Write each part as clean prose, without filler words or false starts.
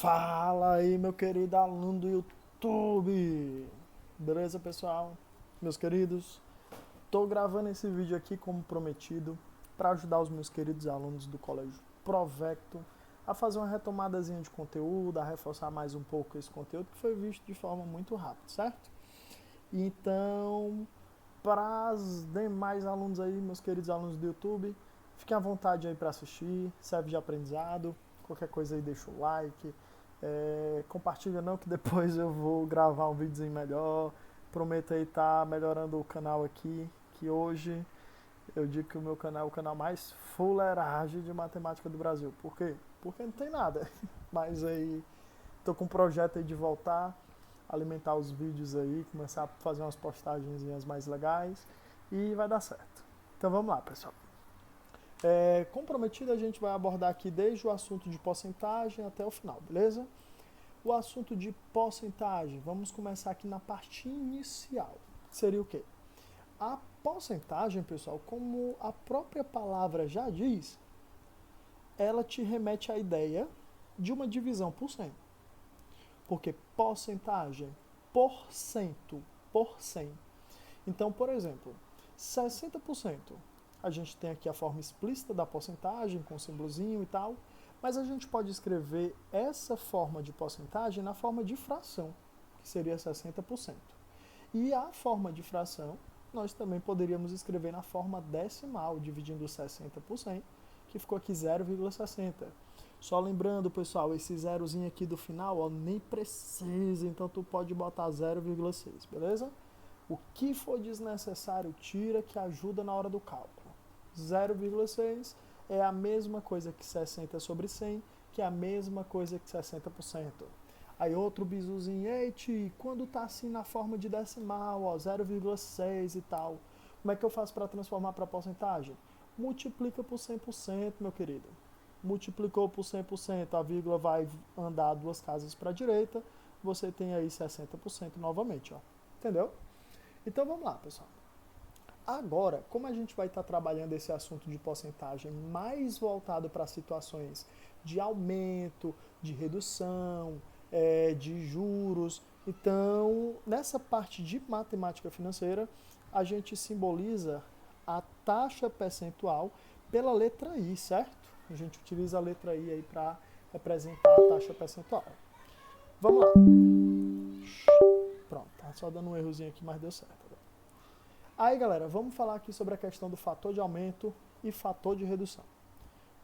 Fala aí, meu querido aluno do YouTube! Beleza, pessoal? Meus queridos, tô gravando esse vídeo aqui como prometido para ajudar os meus queridos alunos do Colégio Provecto a fazer uma retomadazinha de conteúdo, a reforçar mais um pouco esse conteúdo que foi visto de forma muito rápida, certo? Então, para os demais alunos aí, meus queridos alunos do YouTube, fiquem à vontade aí para assistir, serve de aprendizado. Qualquer coisa aí deixa o like, compartilha não que depois eu vou gravar um videozinho melhor. Prometo aí estar melhorando o canal aqui, que hoje eu digo que o meu canal é o canal mais fuleiragem de matemática do Brasil. Por quê? Porque não tem nada. Mas aí tô com um projeto aí de voltar, alimentar os vídeos aí, começar a fazer umas postagenzinhas mais legais e vai dar certo. Então vamos lá, pessoal. Comprometido, a gente vai abordar aqui desde o assunto de porcentagem até o final, beleza? O assunto de porcentagem, vamos começar aqui na parte inicial. Seria o quê? A porcentagem, pessoal, como a própria palavra já diz, ela te remete à ideia de uma divisão por 100. Porque porcentagem, por 100. Então, por exemplo, 60%. A gente tem aqui a forma explícita da porcentagem, com símbolozinho e tal, mas a gente pode escrever essa forma de porcentagem na forma de fração, que seria 60%. E a forma de fração, nós também poderíamos escrever na forma decimal, dividindo 60 por 100, que ficou aqui 0,60. Só lembrando, pessoal, esse zerozinho aqui do final, ó, nem precisa, então tu pode botar 0,6, beleza? O que for desnecessário, tira, que ajuda na hora do cálculo. 0,6 é a mesma coisa que 60 sobre 100, que é a mesma coisa que 60%. Aí outro bisuzinho, eite, quando tá assim na forma de decimal, ó, 0,6 e tal, como é que eu faço para transformar para porcentagem? Multiplica por 100%, meu querido. Multiplicou por 100%, a vírgula vai andar duas casas para a direita, você tem aí 60% novamente, ó. Entendeu? Então vamos lá, pessoal. Agora, como a gente vai estar trabalhando esse assunto de porcentagem mais voltado para situações de aumento, de redução, de juros, então nessa parte de matemática financeira, a gente simboliza a taxa percentual pela letra I, certo? A gente utiliza a letra I aí para representar a taxa percentual. Vamos lá. Pronto, tá só dando um errozinho aqui, mas deu certo. Aí, galera, vamos falar aqui sobre a questão do fator de aumento e fator de redução.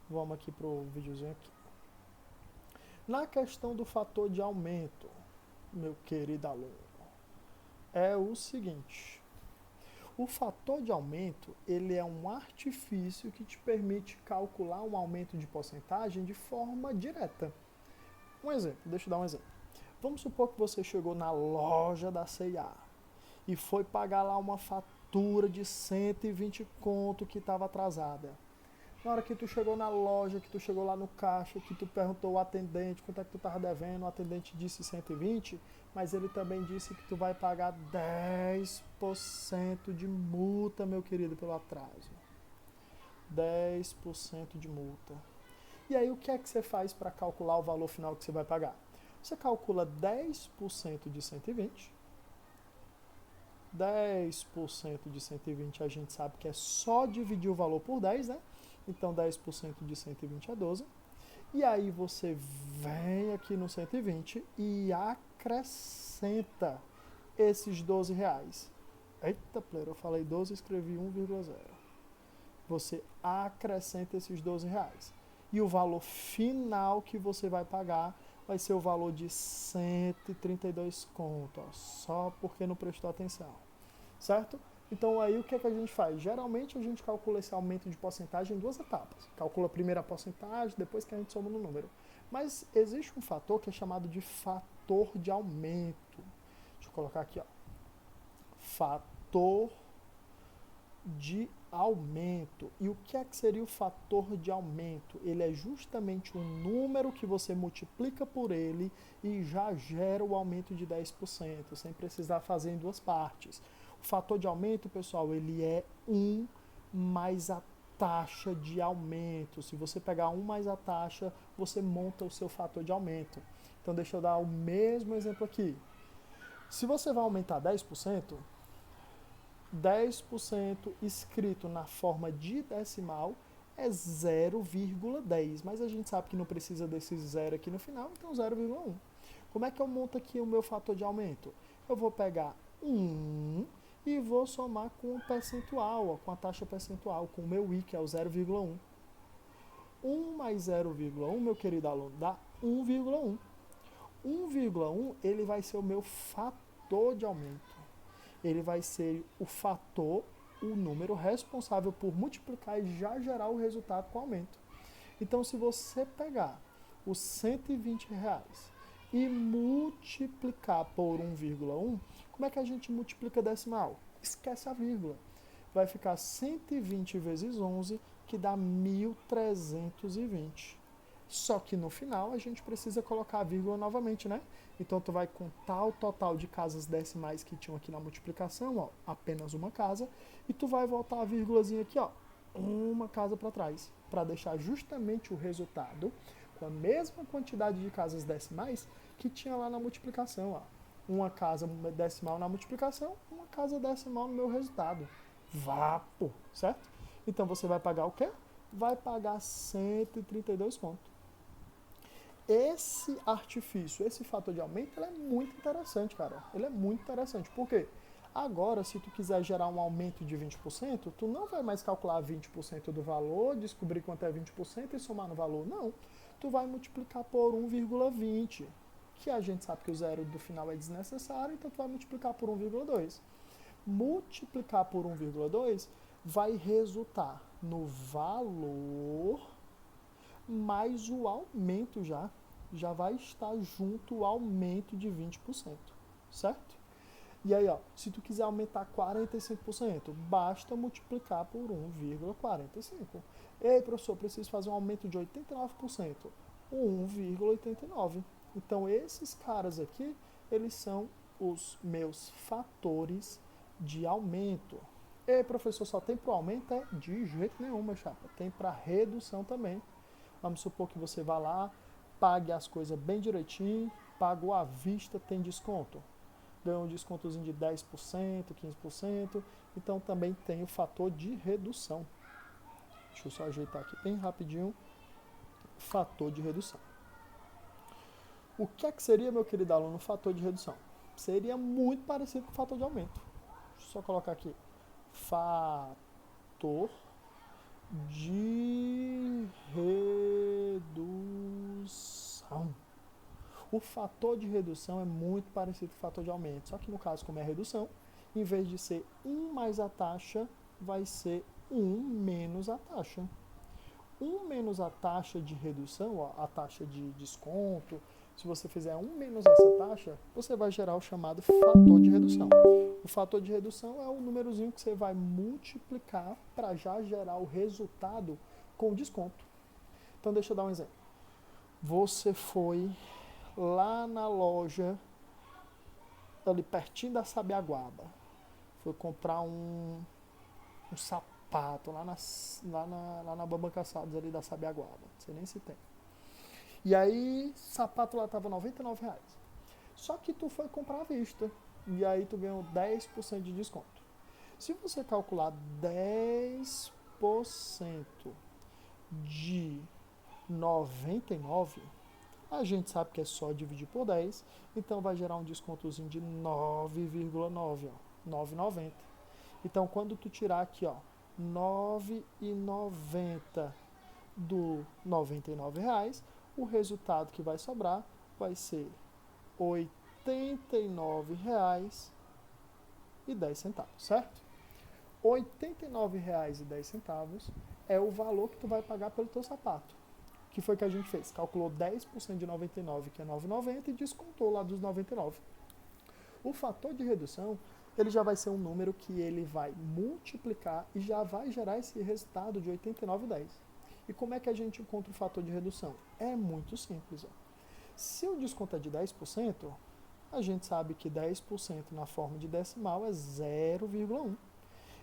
Vamos aqui pro videozinho aqui. Na questão do fator de aumento, meu querido aluno, é o seguinte. O fator de aumento, ele é um artifício que te permite calcular um aumento de porcentagem de forma direta. Um exemplo, deixa eu dar um exemplo. Vamos supor que você chegou na loja da C&A e foi pagar lá uma fatura de 120 conto que estava atrasada. Na hora que tu chegou na loja, que tu chegou lá no caixa, que tu perguntou ao atendente quanto é que tu estava devendo, o atendente disse 120, mas ele também disse que tu vai pagar 10% de multa, meu querido, pelo atraso. 10% de multa. E aí o que é que você faz para calcular o valor final que você vai pagar? Você calcula 10% de 120. 10% de 120 a gente sabe que é só dividir o valor por 10, né? Então 10% de 120 é 12. E aí você vem aqui no 120 e acrescenta esses 12 reais. Eita, player, eu falei 12 e escrevi 1,0. Você acrescenta esses 12 reais. E o valor final que você vai pagar vai ser o valor de 132 conto, ó, só porque não prestou atenção, certo? Então aí o que é que a gente faz? Geralmente a gente calcula esse aumento de porcentagem em duas etapas. Calcula primeiro a porcentagem, depois que a gente soma no número. Mas existe um fator que é chamado de fator de aumento. Deixa eu colocar aqui, ó. Fator de aumento. E o que é que seria o fator de aumento? Ele é justamente um número que você multiplica por ele e já gera o aumento de 10%, sem precisar fazer em duas partes. O fator de aumento, pessoal, ele é 1 mais a taxa de aumento. Se você pegar 1 mais a taxa, você monta o seu fator de aumento. Então deixa eu dar o mesmo exemplo aqui. Se você vai aumentar 10%, 10% escrito na forma de decimal é 0,10, mas a gente sabe que não precisa desse zero aqui no final, então 0,1. Como é que eu monto aqui o meu fator de aumento? Eu vou pegar 1 e vou somar com o percentual, ó, com a taxa percentual, com o meu i, que é o 0,1. 1 mais 0,1, meu querido aluno, dá 1,1. 1,1 ele vai ser o meu fator de aumento. Ele vai ser o fator, o número responsável por multiplicar e já gerar o resultado com aumento. Então, se você pegar os R$ 120 e multiplicar por 1,1, como é que a gente multiplica decimal? Esquece a vírgula. Vai ficar 120 vezes 11, que dá 1.320. Só que no final a gente precisa colocar a vírgula novamente, né? Então tu vai contar o total de casas decimais que tinham aqui na multiplicação, ó, apenas uma casa, e tu vai voltar a vírgulazinha aqui, ó, uma casa para trás, para deixar justamente o resultado com a mesma quantidade de casas decimais que tinha lá na multiplicação, ó. Uma casa decimal na multiplicação, uma casa decimal no meu resultado. Vapo, certo? Então você vai pagar o quê? Vai pagar 132 conto. Esse artifício, esse fator de aumento, ele é muito interessante, cara. Ele é muito interessante. Por quê? Agora, se tu quiser gerar um aumento de 20%, tu não vai mais calcular 20% do valor, descobrir quanto é 20% e somar no valor. Não. Tu vai multiplicar por 1,20, que a gente sabe que o zero do final é desnecessário, então tu vai multiplicar por 1,2. Multiplicar por 1,2 vai resultar no valor mais o aumento já vai estar junto o aumento de 20%, certo? E aí, ó, se tu quiser aumentar 45%, basta multiplicar por 1,45. Ei, professor, preciso fazer um aumento de 89%, 1,89. Então, esses caras aqui, eles são os meus fatores de aumento. Ei, professor, só tem para o aumento? É de jeito nenhum, meu chapa. Tem para redução também. Vamos supor que você vá lá, pague as coisas bem direitinho, pagou à vista, tem desconto. Ganhou um descontozinho de 10%, 15%. Então também tem o fator de redução. Deixa eu só ajeitar aqui bem rapidinho. Fator de redução. O que é que seria, meu querido aluno, o fator de redução? Seria muito parecido com o fator de aumento. Deixa eu só colocar aqui. Fator de redução. O fator de redução é muito parecido com o fator de aumento, só que no caso, como é redução, em vez de ser 1 mais a taxa, vai ser 1 menos a taxa. 1 menos a taxa de redução, ó, a taxa de desconto, se você fizer 1 menos essa taxa, você vai gerar o chamado fator de redução. O fator de redução é o númerozinho que você vai multiplicar para já gerar o resultado com desconto. Então deixa eu dar um exemplo. Você foi lá na loja, ali pertinho da Sabiaguaba, foi comprar um sapato lá na Bamba Caçados ali da Sabiaguaba, não sei nem se tem. E aí, sapato lá tava R$ 99. Só que tu foi comprar à vista. E aí tu ganhou 10% de desconto. Se você calcular 10% de 99, a gente sabe que é só dividir por 10, então vai gerar um descontozinho de 9,9, ó, 9,90. Então quando tu tirar aqui, ó, 9,90 do R$ 99, o resultado que vai sobrar vai ser R$ 89,10, certo? R$ 89,10 é o valor que tu vai pagar pelo teu sapato. O que foi que a gente fez? Calculou 10% de 99, que é 9,90, e descontou lá dos 99. O fator de redução, ele já vai ser um número que ele vai multiplicar e já vai gerar esse resultado de 89,10. E como é que a gente encontra o fator de redução? É muito simples. Ó. Se o desconto é de 10%, a gente sabe que 10% na forma de decimal é 0,1.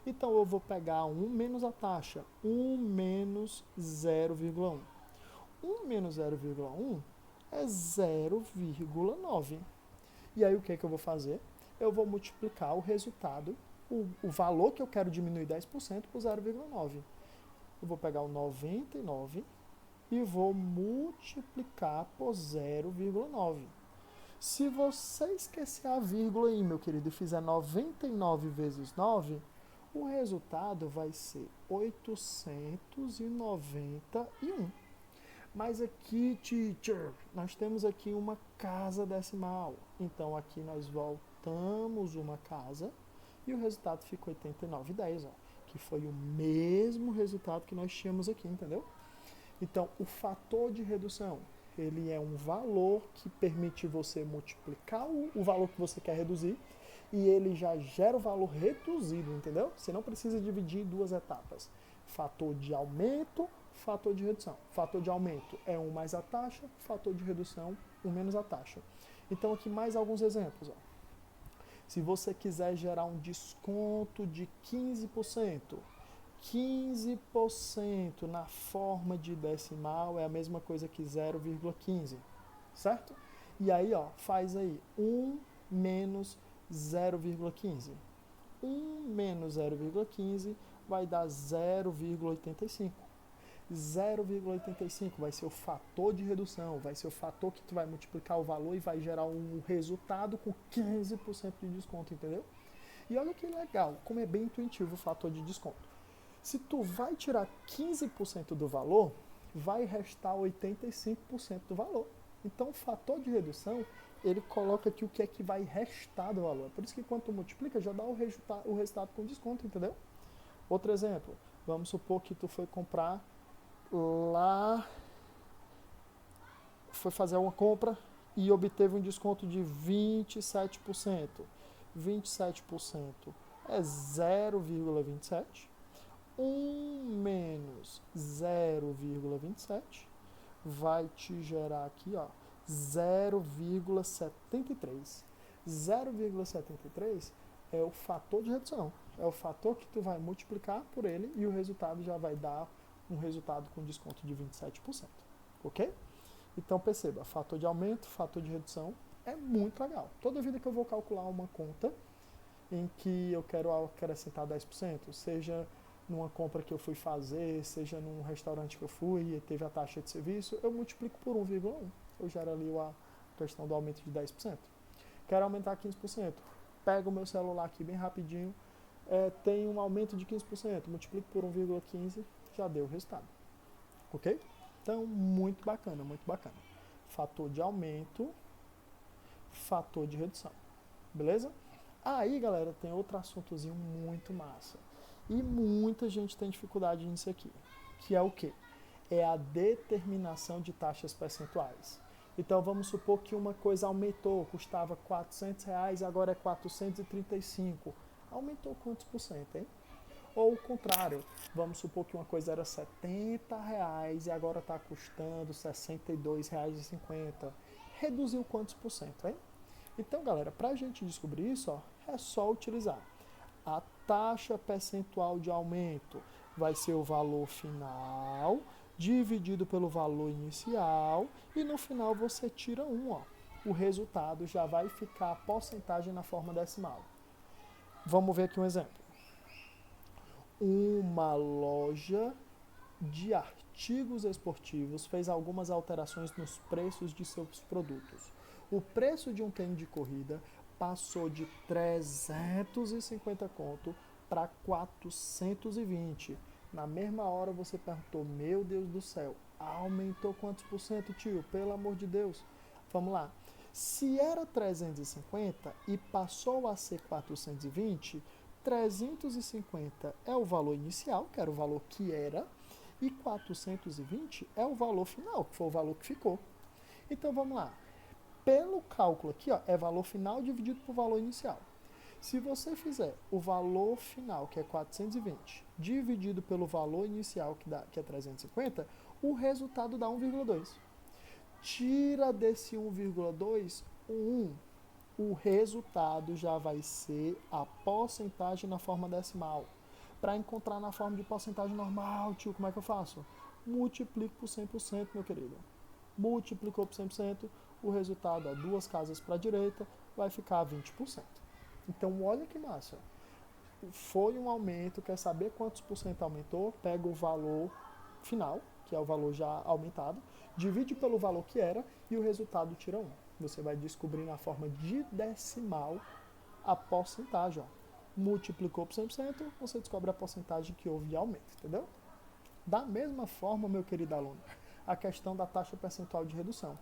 Então eu vou pegar 1 menos a taxa, 1 menos 0,1. 1 menos 0,1 é 0,9. E aí o que é que eu vou fazer? Eu vou multiplicar o resultado, o valor que eu quero diminuir 10% por 0,9. Eu vou pegar o 99 e vou multiplicar por 0,9. Se você esquecer a vírgula aí, meu querido, e fizer 99 vezes 9, o resultado vai ser 891. Mas aqui, teacher, nós temos aqui uma casa decimal. Então aqui nós voltamos uma casa e o resultado fica 89,10, ó, que foi o mesmo resultado que nós tínhamos aqui, entendeu? Então, o fator de redução, ele é um valor que permite você multiplicar o valor que você quer reduzir e ele já gera o valor reduzido, entendeu? Você não precisa dividir em duas etapas. Fator de aumento, fator de redução. Fator de aumento é 1 mais a taxa, fator de redução 1 menos a taxa. Então, aqui mais alguns exemplos. Ó. Se você quiser gerar um desconto de 15%, 15% na forma de decimal é a mesma coisa que 0,15, certo? E aí, ó, faz aí 1 menos 0,15. 1 menos 0,15 vai dar 0,85. 0,85 vai ser o fator de redução, vai ser o fator que tu vai multiplicar o valor e vai gerar um resultado com 15% de desconto, entendeu? E olha que legal, como é bem intuitivo o fator de desconto. Se tu vai tirar 15% do valor, vai restar 85% do valor. Então, o fator de redução, ele coloca aqui o que é que vai restar do valor. Por isso que quando tu multiplica, já dá o resultado com desconto, entendeu? Outro exemplo, vamos supor que tu foi comprar lá, foi fazer uma compra e obteve um desconto de 27%. 27% é 0,27. 1 menos 0,27 vai te gerar aqui, ó, 0,73. 0,73 é o fator de redução. É o fator que tu vai multiplicar por ele e o resultado já vai dar um resultado com desconto de 27%. Ok? Então perceba, fator de aumento, fator de redução é muito legal. Toda vida que eu vou calcular uma conta em que eu quero acrescentar 10%, seja numa compra que eu fui fazer, seja num restaurante que eu fui e teve a taxa de serviço, eu multiplico por 1,1. Eu gero ali a questão do aumento de 10%. Quero aumentar 15%. Pego o meu celular aqui bem rapidinho, tem um aumento de 15%, multiplico por 1,15, já deu o resultado. Ok? Então, muito bacana, muito bacana. Fator de aumento, fator de redução. Beleza? Aí, galera, tem outro assuntozinho muito massa. E muita gente tem dificuldade nisso aqui. Que é o quê? É a determinação de taxas percentuais. Então, vamos supor que uma coisa aumentou, custava R$ 400 e agora é 435. Aumentou quantos por cento, hein? Ou o contrário, vamos supor que uma coisa era R$ 70 e agora está custando R$ 62,50. Reduziu quantos por cento, hein? Então, galera, para a gente descobrir isso, ó, é só utilizar a taxa percentual de aumento. Vai ser o valor final dividido pelo valor inicial e no final você tira 1. Ó. O resultado já vai ficar a porcentagem na forma decimal. Vamos ver aqui um exemplo. Uma loja de artigos esportivos fez algumas alterações nos preços de seus produtos. O preço de um tênis de corrida passou de 350 conto para 420. Na mesma hora você perguntou, meu Deus do céu, aumentou quantos por cento, tio? Pelo amor de Deus. Vamos lá. Se era 350 e passou a ser 420, 350 é o valor inicial, que era o valor que era, e 420 é o valor final, que foi o valor que ficou. Então vamos lá. Pelo cálculo aqui, ó, é valor final dividido por valor inicial. Se você fizer o valor final, que é 420, dividido pelo valor inicial, que é 350, o resultado dá 1,2. Tira desse 1,2 o 1. O resultado já vai ser a porcentagem na forma decimal. Para encontrar na forma de porcentagem normal, tio, como é que eu faço? Multiplico por 100%, meu querido. multiplicou por 100%, o resultado, ó, duas casas para a direita, vai ficar 20%. Então, olha que massa. Foi um aumento, quer saber quantos por cento aumentou? Pega o valor final, que é o valor já aumentado, divide pelo valor que era e o resultado tira 1. Você vai descobrir na forma de decimal a porcentagem. Ó. Multiplicou por 100%, você descobre a porcentagem que houve de aumento, entendeu? Da mesma forma, meu querido aluno, a questão da taxa percentual de redução.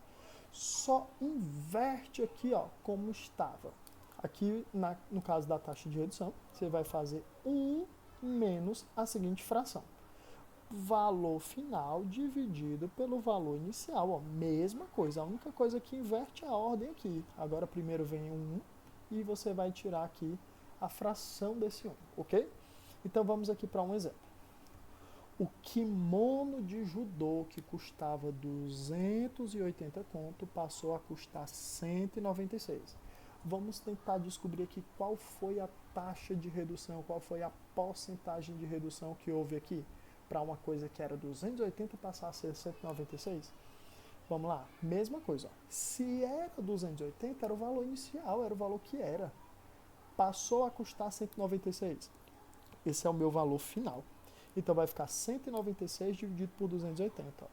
Só inverte aqui, ó, como estava. Aqui, no caso da taxa de redução, você vai fazer 1 menos a seguinte fração. Valor final dividido pelo valor inicial. Ó, mesma coisa, a única coisa que inverte é a ordem aqui. Agora primeiro vem 1 e você vai tirar aqui a fração desse 1, ok? Então vamos aqui para um exemplo. O kimono de judô que custava 280 conto passou a custar 196. Vamos tentar descobrir aqui qual foi a taxa de redução, qual foi a porcentagem de redução que houve aqui para uma coisa que era 280 passar a ser 196. Vamos lá, mesma coisa. Ó. Se era 280, era o valor inicial, era o valor que era. Passou a custar 196. Esse é o meu valor final. Então vai ficar 196 dividido por 280. Ó.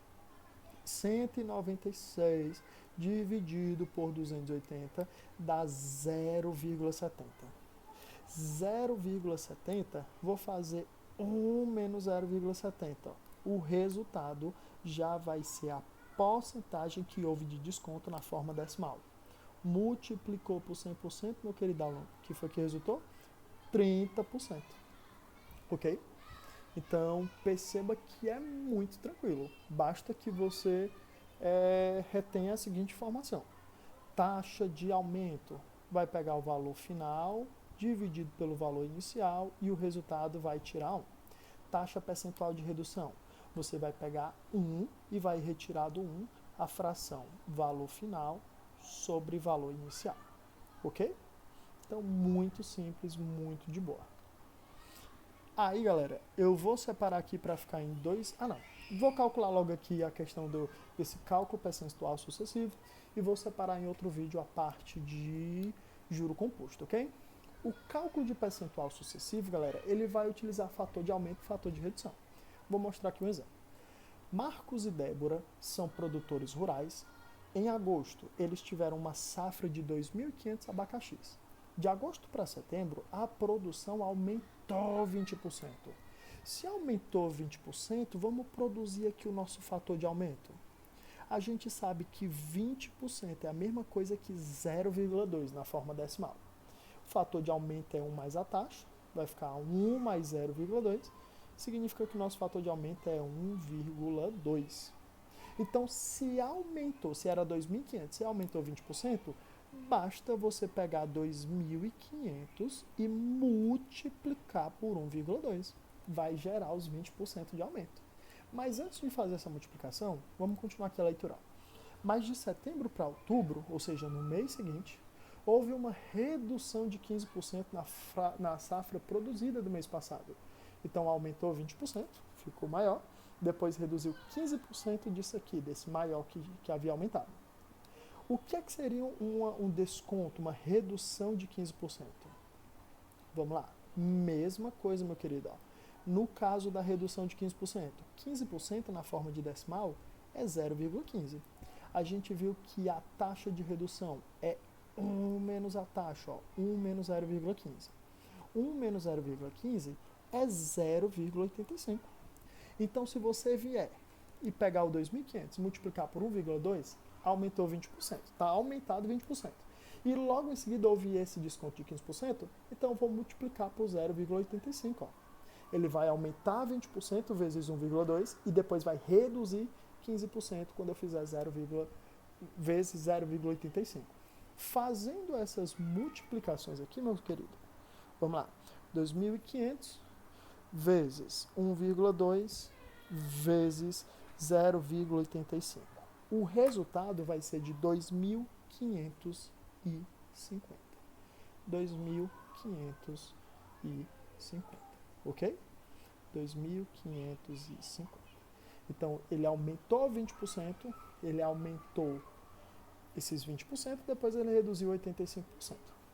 196 dividido por 280 dá 0,70. 0,70, vou fazer 1 menos 0,70. O resultado já vai ser a porcentagem que houve de desconto na forma decimal. Multiplicou por 100%, meu querido aluno, que foi que resultou? 30%. Ok? Então, perceba que é muito tranquilo. Basta que você retenha a seguinte informação. Taxa de aumento vai pegar o valor final, dividido pelo valor inicial, e o resultado vai tirar 1. Taxa percentual de redução. Você vai pegar 1 e vai retirar do 1 a fração valor final sobre valor inicial. Ok? Então, muito simples, muito de boa. Aí, galera, eu vou separar aqui para ficar em dois... Vou calcular logo aqui a questão desse cálculo percentual sucessivo e vou separar em outro vídeo a parte de juro composto, ok? O cálculo de percentual sucessivo, galera, ele vai utilizar fator de aumento e fator de redução. Vou mostrar aqui um exemplo. Marcos e Débora são produtores rurais. Em agosto, eles tiveram uma safra de 2.500 abacaxis. De agosto para setembro, a produção aumentou 20%. Se aumentou 20%, vamos produzir aqui o nosso fator de aumento. A gente sabe que 20% é a mesma coisa que 0,2 na forma decimal. O fator de aumento é 1 mais a taxa, vai ficar 1 mais 0,2, significa que o nosso fator de aumento é 1,2. Então, se aumentou, se era 2.500, se aumentou 20%, basta você pegar 2.500 e multiplicar por 1,2. Vai gerar os 20% de aumento. Mas antes de fazer essa multiplicação, vamos continuar aqui a leitura. Mas de setembro para outubro, ou seja, no mês seguinte, houve uma redução de 15% na safra produzida do mês passado. Então aumentou 20%, ficou maior, depois reduziu 15% disso aqui, desse maior que havia aumentado. O que é que seria um desconto, uma redução de 15%? Vamos lá, mesma coisa, meu querido. Ó. No caso da redução de 15%, 15% na forma de decimal é 0,15. A gente viu que a taxa de redução é 1 menos a taxa, ó, 1 menos 0,15. 1 menos 0,15 é 0,85. Então, se você vier e pegar o 2.500 e multiplicar por 1,2, aumentou 20%. Está aumentado 20%. E logo em seguida houve esse desconto de 15%, então eu vou multiplicar por 0,85. Ele vai aumentar 20% vezes 1,2 e depois vai reduzir 15% quando eu fizer 0, vezes 0,85. Fazendo essas multiplicações aqui, meu querido, vamos lá, 2.500 vezes 1,2 vezes 0,85. O resultado vai ser de 2.550. 2.550, ok? 2.550. Então, ele aumentou 20%, ele aumentou esses 20%, depois ele reduziu 85%.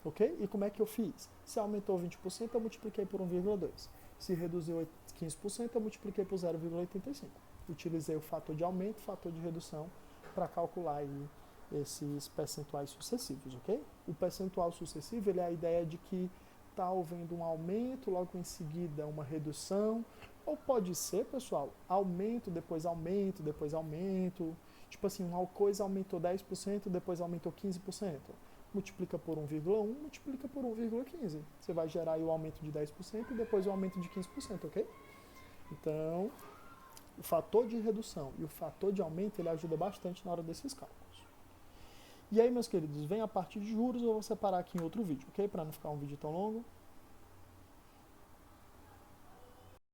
Ok? E como é que eu fiz? Se aumentou 20%, eu multipliquei por 1,2. Se reduziu 15%, eu multipliquei por 0,85. Utilizei o fator de aumento e fator de redução para calcular aí esses percentuais sucessivos, ok? O percentual sucessivo ele é a ideia de que está havendo um aumento, logo em seguida uma redução, ou pode ser, pessoal, aumento, depois aumento, depois aumento. Tipo assim, uma coisa aumentou 10%, depois aumentou 15%. Multiplica por 1,1, multiplica por 1,15. Você vai gerar aí o aumento de 10% e depois o aumento de 15%, ok? Então, o fator de redução e o fator de aumento, ele ajuda bastante na hora desses cálculos. E aí, meus queridos, vem a parte de juros, eu vou separar aqui em outro vídeo, ok? Para não ficar um vídeo tão longo.